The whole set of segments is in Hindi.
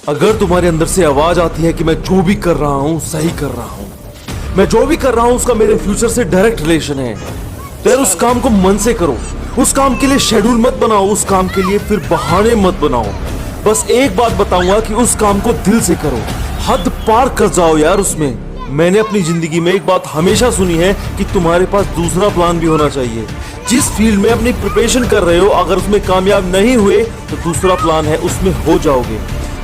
अगर तुम्हारे अंदर से आवाज आती है कि मैं जो भी कर रहा हूं सही कर रहा हूं, मैं जो भी कर रहा हूं उसका मेरे फ्यूचर से डायरेक्ट रिलेशन है, तो यार उस काम को मन से करो। उस काम के लिए शेड्यूल मत बनाओ, उस काम के लिए फिर बहाने मत बनाओ। बस एक बात बताऊंगा कि उस काम को दिल से करो, हद पार कर जाओ यार उसमें। मैंने अपनी जिंदगी में एक बात हमेशा सुनी है कि तुम्हारे पास दूसरा प्लान भी होना चाहिए। जिस फील्ड में अपनी प्रिपरेशन कर रहे हो, अगर उसमें कामयाब नहीं हुए तो दूसरा प्लान है, उसमें हो जाओगे।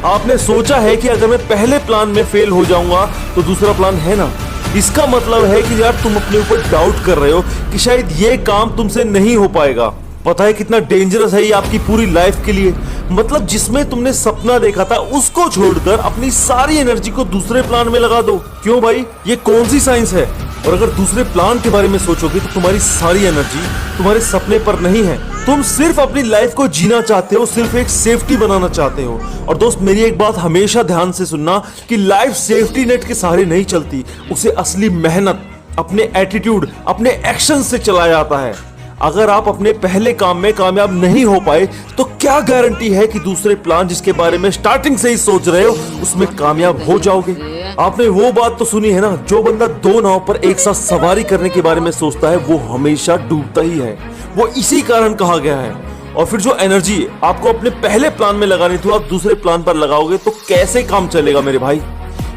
आपने सोचा है कि अगर मैं पहले प्लान में फेल हो जाऊंगा तो दूसरा प्लान है ना, इसका मतलब है कि यार तुम अपने ऊपर डाउट कर रहे हो कि शायद ये काम तुमसे नहीं हो पाएगा। पता है कितना डेंजरस है ये आपकी पूरी लाइफ के लिए। मतलब जिसमें तुमने सपना देखा था उसको छोड़कर अपनी सारी एनर्जी को दूसरे प्लान में लगा दो। क्यों भाई, ये कौन सी साइंस है? और अगर दूसरे प्लान के बारे में सोचोगे तो तुम्हारी सारी एनर्जी तुम्हारे सपने पर नहीं है। तुम सिर्फ अपनी लाइफ को जीना चाहते हो, सिर्फ एक सेफ्टी बनाना चाहते हो। और दोस्त मेरी एक बात हमेशा ध्यान से सुनना कि लाइफ सेफ्टी नेट के सहारे नहीं चलती, उसे असली मेहनत, अपने एटीट्यूड, अपने एक्शन से चलाया जाता है। अगर आप अपने पहले काम में कामयाब नहीं हो पाए तो क्या गारंटी है कि दूसरे प्लान जिसके बारे में स्टार्टिंग से ही सोच रहे हो उसमें कामयाब हो जाओगे? आपने वो बात तो सुनी है ना, जो बंदा दो नाव पर एक साथ सवारी करने के बारे में सोचता है वो हमेशा डूबता ही है। वो इसी कारण कहा गया है। और फिर जो एनर्जी आपको अपने पहले प्लान में लगानी थी आप दूसरे प्लान पर लगाओगे तो कैसे काम चलेगा मेरे भाई?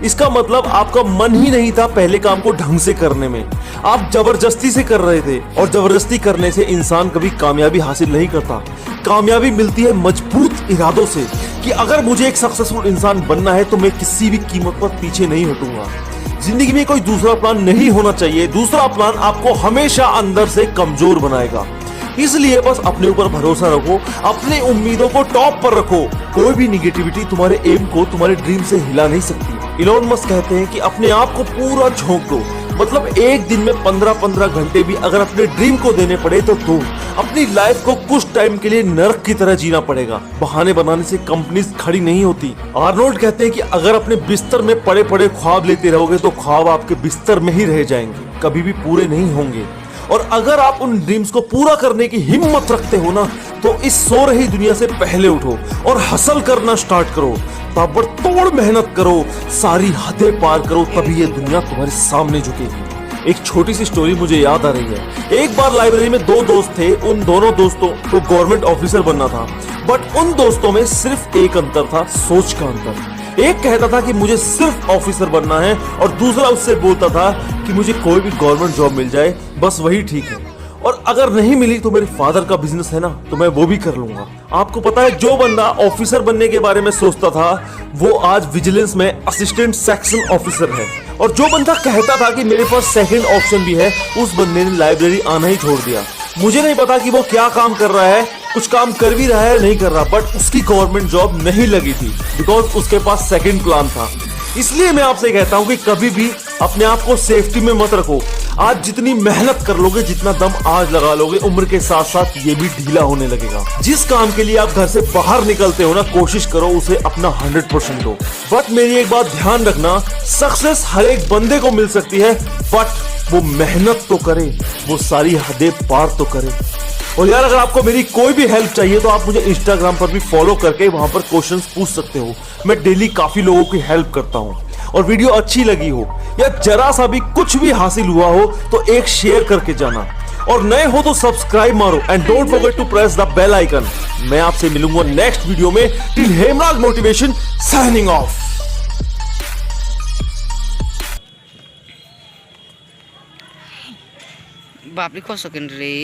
इसका मतलब आपका मन ही नहीं था पहले काम को ढंग से करने में, आप जबरदस्ती से कर रहे थे। और जबरदस्ती करने से इंसान कभी कामयाबी हासिल नहीं करता। कामयाबी मिलती है मजबूत इरादों से कि अगर मुझे एक सक्सेसफुल इंसान बनना है तो मैं किसी भी कीमत पर पीछे नहीं हटूंगा। जिंदगी में कोई दूसरा प्लान नहीं होना चाहिए। दूसरा प्लान आपको हमेशा अंदर से कमजोर बनाएगा। इसलिए बस अपने ऊपर भरोसा रखो, अपनी उम्मीदों को टॉप पर रखो। कोई भी निगेटिविटी तुम्हारे एम को, तुम्हारे ड्रीम से हिला नहीं सकती। इलोन मस्क कहते हैं कि अपने आप को पूरा झोंक दो। मतलब एक दिन में 15-15 घंटे भी अगर अपने ड्रीम को देने पड़े तो दो। अपनी लाइफ को कुछ टाइम के लिए नरक की तरह जीना पड़ेगा। बहाने बनाने से कंपनीज खड़ी नहीं होती। आर्नोल्ड कहते हैं कि अगर अपने बिस्तर में पड़े पड़े ख्वाब लेते रहोगे तो ख्वाब आपके बिस्तर में ही रह जाएंगे, कभी भी पूरे नहीं होंगे। और अगर आप उन ड्रीम्स को पूरा करने की हिम्मत रखते हो ना तो इस सो रही दुनिया से पहले उठो और हसल करना स्टार्ट करो। ताबड़तोड़ मेहनत करो, सारी हदें पार करो, तभी ये दुनिया तुम्हारे सामने झुकेगी। एक छोटी सी स्टोरी मुझे याद आ रही है। एक बार लाइब्रेरी में दो दोस्त थे। उन दोनों दोस्तों को गवर्नमेंट ऑफिसर बनना था, बट उन दोस्तों में सिर्फ एक अंतर था, सोच का अंतर। एक कहता था कि मुझे सिर्फ ऑफिसर बनना है और दूसरा उससे बोलता था कि मुझे कोई भी गवर्नमेंट जॉब मिल जाए बस वही ठीक है, और अगर नहीं मिली तो मेरे फादर का बिजनेस है ना तो मैं वो भी कर लूंगा। आपको पता है जो बंदा ऑफिसर बनने के बारे में सोचता था वो आज विजिलेंस में असिस्टेंट सेक्शन ऑफिसर है, और जो बंदा कहता था कि मेरे पास सेकंड ऑप्शन भी है उस बंदे ने लाइब्रेरी आना ही छोड़ दिया। मुझे नहीं पता कि वो क्या काम कर रहा है, कुछ काम कर भी रहा है नहीं कर रहा, बट उसकी गवर्नमेंट जॉब नहीं लगी थी बिकॉज उसके पास सेकंड प्लान था। इसलिए मैं आपसे कहता हूं कि कभी भी अपने आप को सेफ्टी में मत रखो। आज जितनी मेहनत कर लोगे, जितना दम आज लगा लोगे, उम्र के साथ साथ ये भी ढीला होने लगेगा। जिस काम के लिए आप घर से बाहर निकलते हो ना, कोशिश करो उसे अपना 100% दो। बट मेरी एक बात ध्यान रखना, सक्सेस हर एक बंदे को मिल सकती है, बट वो मेहनत तो करे, वो सारी हदें पार तो करे। और यार अगर आपको मेरी कोई भी हेल्प चाहिए तो आप मुझे इंस्टाग्राम पर भी फॉलो करके वहां पर क्वेश्चंस पूछ सकते हो। मैं डेली काफी लोगों की हेल्प करता हूं। और वीडियो अच्छी लगी हो या जरा सा भी कुछ भी हासिल हुआ हो तो एक शेयर करके जाना, और नए हो तो सब्सक्राइब मारो and don't forget to press the bell icon. मैं आपसे मिलूंगा नेक्स्ट वीडियो में। Till Hemraj motivation signing off. बापरे कसं रे।